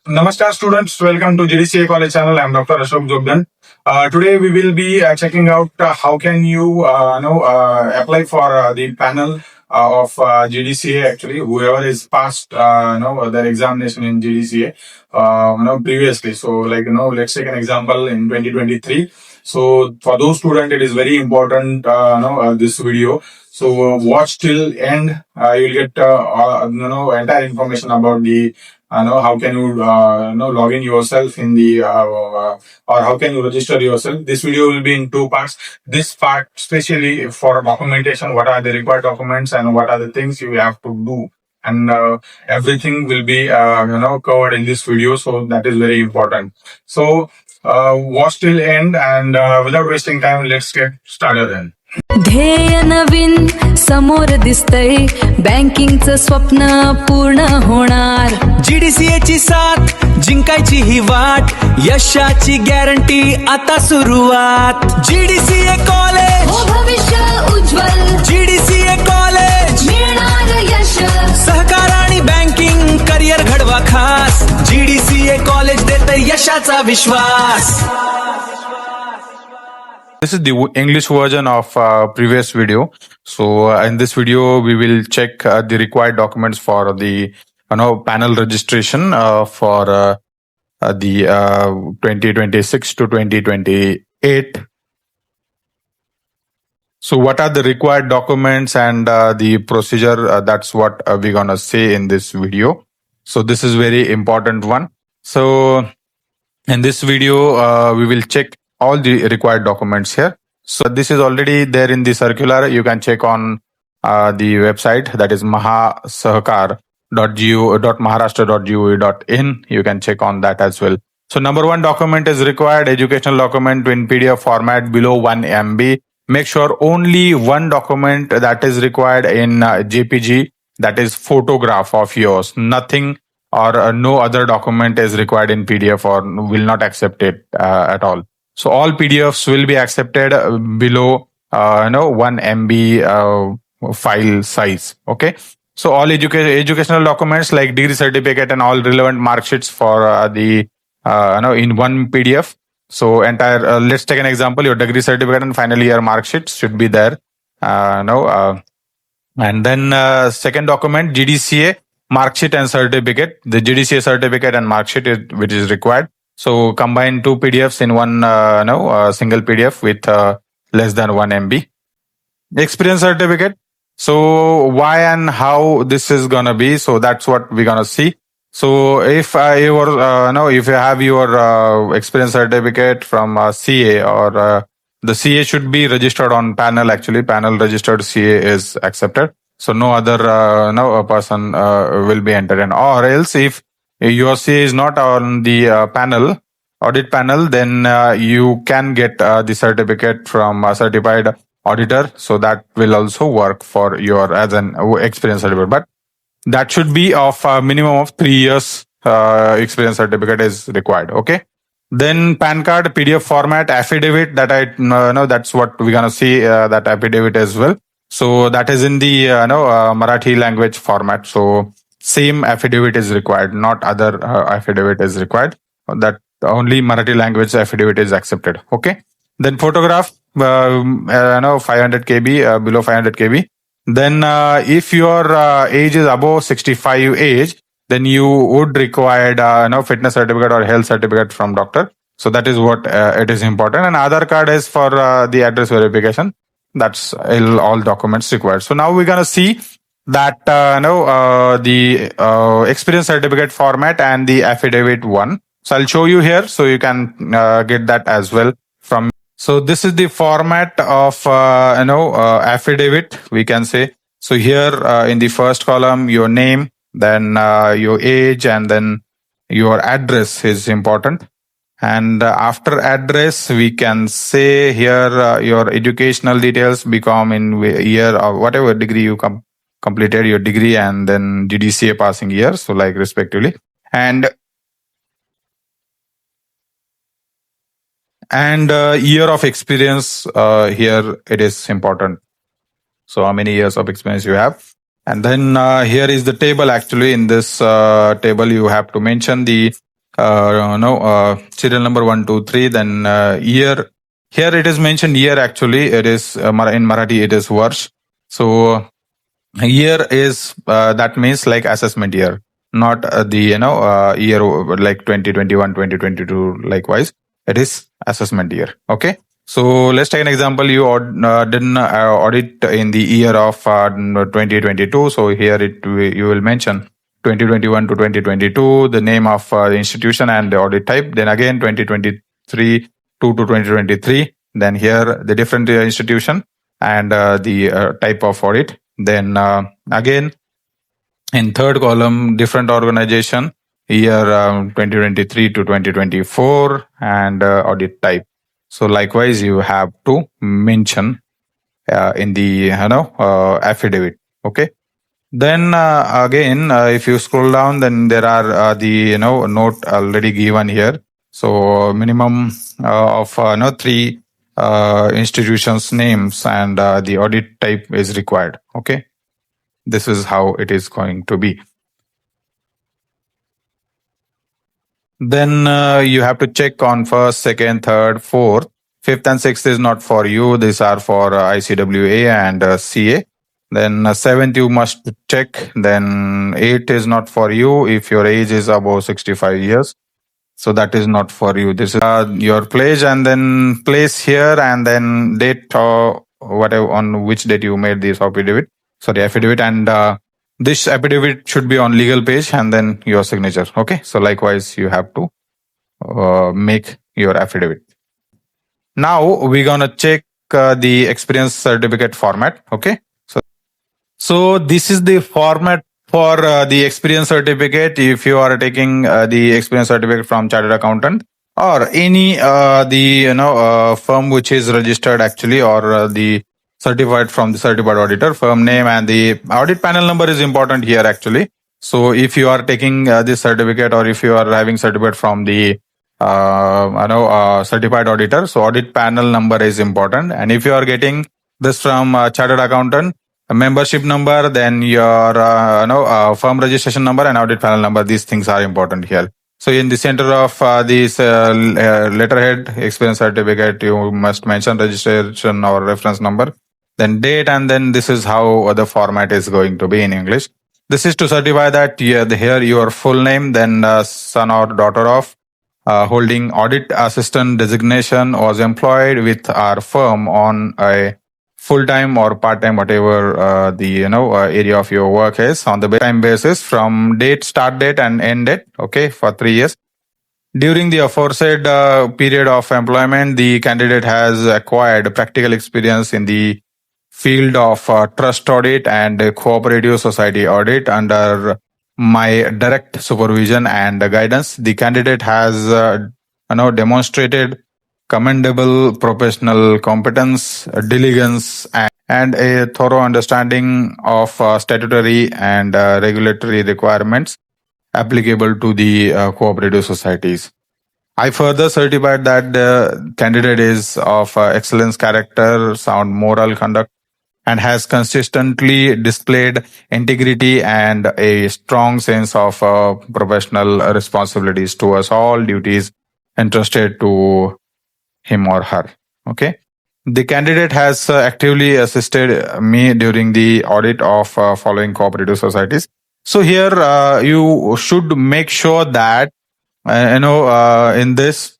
Namaskar students, welcome to GDCA College channel. I am Dr. Ashok Jogdan. Today we will be checking out how can you apply for the panel of GDCA. Actually, whoever is passed their examination in GDCA previously. So let's take an example in 2023. So for those students, it is very important this video. So watch till end. You'll get entire information about the how can you log in yourself in the or how can you register yourself. This video will be in two parts. This part especially for documentation, what are the required documents and what are the things you have to do, and everything will be covered in this video, so that is very important. So watch till end, and without wasting time, let's get started then. ध्येय नवीन समोर दिसतंय, बँकिंगचं स्वप्न पूर्ण होणार. GDCA ची साथ जिंकायची ही वाट, यशाची guarantee आता सुरुवात. GDCA कॉलेज हो भविष्य उज्ज्वल, GDCA कॉलेज मिळणार यश. सहकार आणि बँकिंग करिअर घडवा खास. GDCA कॉलेज देते यशाचा विश्वास. This is the English version of previous video. So in this video, we will check the required documents for the panel registration for the 2026 to 2028. So what are the required documents and the procedure? That's what we're gonna say in this video. So this is very important one. So in this video, we will check all the required documents here. So this is already there in the circular. You can check on the website, that is mahasahakar.maharashtra.gov.in. You can check on that as well. So number one document is required educational document in PDF format below 1 MB. Make sure only one document that is required in JPG, that is photograph of yours. Nothing or no other document is required in PDF or will not accept it at all. So all PDFs will be accepted below 1 MB file size. Okay. So all educational documents like degree certificate and all relevant mark sheets for the in one PDF. So entire let's take an example. Your degree certificate and final year mark sheets should be there. And then second document, GDCA mark sheet and certificate. The GDCA certificate and mark sheet which is required. So combine two PDFs in one single PDF with less than 1 MB. Experience certificate. So why and how this is gonna be? So that's what we're gonna see. So if if you have your experience certificate from CA or the CA should be registered on panel. Actually, panel registered CA is accepted. So no other person will be entered in. Or else if your CA is not on the audit panel, then you can get the certificate from a certified auditor. So that will also work for your as an experience certificate. But that should be of a minimum of 3 years experience certificate is required. Okay. Then PAN card, PDF format, affidavit that I know that's what we're gonna see that affidavit as well. So that is in the Marathi language format. So same affidavit is required, not other affidavit is required. That only Marathi language affidavit is accepted. Okay. Then photograph, 500 KB, below 500 KB. Then if your age is above 65 age, then you would require fitness certificate or health certificate from doctor. So that is what it is important. And Aadhaar card is for the address verification. That's all documents required. So now we're gonna see that the experience certificate format and the affidavit one. So I'll show you here, so you can get that as well from. So this is the format of affidavit, we can say. So here in the first column, your name, then your age, and then your address is important. And after address, we can say here your educational details, BCom in year or whatever degree you completed your degree, and then GDCA passing year, so like respectively. And year of experience, here it is important. So how many years of experience you have. And then here is the table. Actually, in this table, you have to mention the serial number 1, 2, 3, then year. Here it is mentioned year, actually. It is in Marathi, it is Varsh. So year is that means like assessment year, not the year like 2021, 2022. Likewise, it is assessment year. Okay. So let's take an example. You did an audit in the year of 2022. So here you will mention 2021 to 2022, the name of the institution and the audit type. Then again 2023 to 2023. Then here the different institution and the type of audit. Then again in third column, different organization, year 2023 to 2024 and audit type. So likewise, you have to mention in the affidavit. Okay. Then again, if you scroll down, then there are the note already given here. So minimum of 3 institutions names and the audit type is required. Okay. This is how it is going to be. Then you have to check on first, second, third, fourth. Fifth and sixth is not for you. These are for ICWA and CA. Then seventh you must check. Then eighth is not for you if your age is above 65 years. So that is not for you. This is your pledge, and then place here, and then date or whatever on which date you made this affidavit. And this affidavit should be on legal page, and then your signature. Okay. So likewise, you have to make your affidavit. Now we're gonna check the experience certificate format. Okay. So this is the format for the experience certificate. If you are taking the experience certificate from chartered accountant or any firm which is registered actually, or the certified from the certified auditor, firm name and the audit panel number is important here actually. So if you are taking this certificate, or if you are having certificate from the certified auditor, so audit panel number is important. And if you are getting this from chartered accountant, a membership number, then your firm registration number and audit panel number, these things are important here. So in the center of this letterhead experience certificate, you must mention registration or reference number, then date, and then this is how the format is going to be in English. This is to certify that here your full name, then son or daughter of holding audit assistant designation was employed with our firm on a full-time or part-time, whatever the area of your work is, on the time basis from start date and end date. Okay, for 3 years. During the aforesaid period of employment, the candidate has acquired practical experience in the field of trust audit and cooperative society audit under my direct supervision and guidance. The candidate has demonstrated commendable professional competence, diligence, and a thorough understanding of statutory and regulatory requirements applicable to the cooperative societies. I further certified that the candidate is of excellence character, sound moral conduct, and has consistently displayed integrity and a strong sense of professional responsibilities towards all duties entrusted to him or her. Okay. The candidate has actively assisted me during the audit of following cooperative societies. So here you should make sure that in this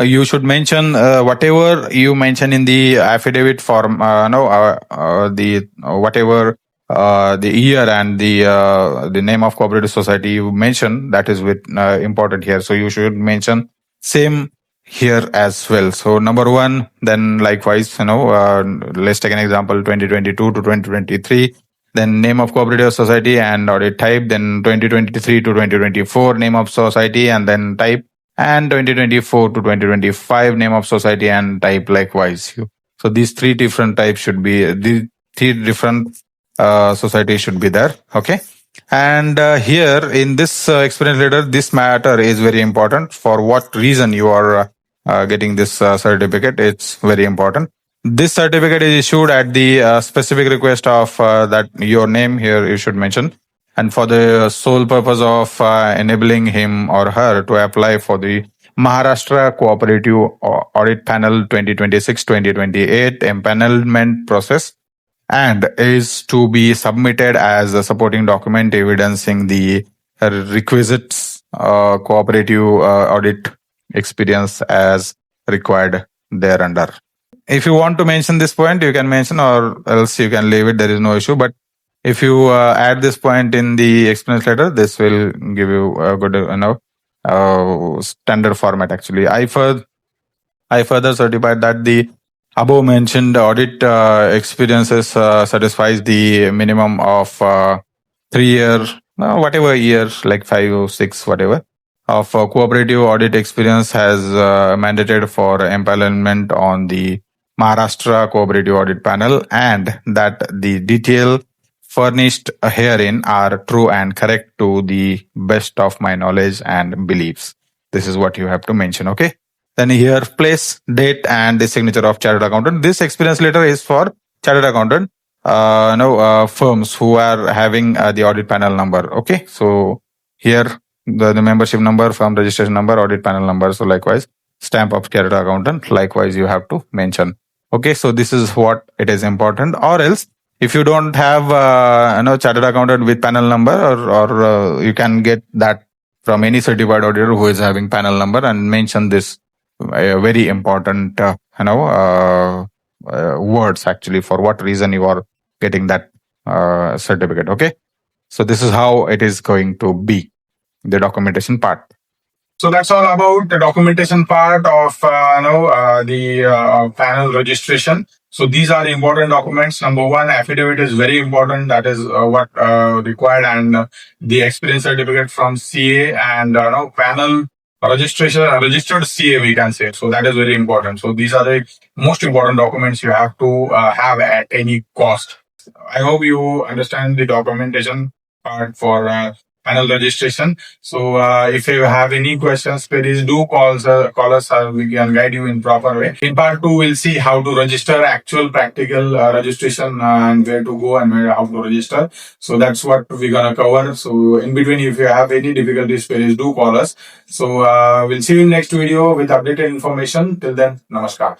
you should mention whatever you mention in the affidavit form, the whatever the year and the name of cooperative society you mention, that is with important here. So you should mention same here as well. So number 1, then likewise, let's take an example, 2022 to 2023, then name of cooperative society and audit type, then 2023 to 2024, name of society and then type, and 2024 to 2025, name of society and type likewise. So these 3 different types should be, the 3 different societies should be there. Okay. And here in this experience letter, this matter is very important. For what reason you are getting this certificate, it's very important. This certificate is issued at the specific request of that your name here you should mention. and for the sole purpose of enabling him or her to apply for the Maharashtra Cooperative Audit Panel 2026-2028 empanelment process, and is to be submitted as a supporting document evidencing the requisites cooperative audit experience as required thereunder. If you want to mention this point, you can mention, or else you can leave it. There is no issue. But if you add this point in the experience letter, this will give you a good, standard format. Actually, I further certified that the above mentioned audit experiences satisfies the minimum of 3 years, whatever years, like 5 or 6, whatever, of cooperative audit experience has mandated for empanelment on the Maharashtra Cooperative Audit Panel, and that the detail furnished herein are true and correct to the best of my knowledge and beliefs. This is what you have to mention, okay? Then here, place, date, and the signature of chartered accountant. This experience letter is for chartered accountant firms who are having the audit panel number. Okay, so here the membership number, firm registration number, audit panel number. So likewise, stamp of chartered accountant. Likewise, you have to mention. Okay, so this is what it is important. Or else, if you don't have chartered accountant with panel number, or you can get that from any certified auditor who is having panel number, and mention this very important words actually for what reason you are getting that certificate. Okay, so this is how it is going to be, the documentation part. So that's all about the documentation part of the panel registration. So these are the important documents. Number one, affidavit is very important. That is what required, and the experience certificate from CA, and panel registration, registered CA, we can say. So that is very important. So these are the most important documents you have to have at any cost. I hope you understand the documentation part for panel registration. So if you have any questions, please do call us. We can guide you in proper way. In part 2, we'll see how to register, actual practical registration, and where to go and how to register. So that's what we're gonna cover. So in between, if you have any difficulties, please do call us. So we'll see you in next video with updated information. Till then, namaskar.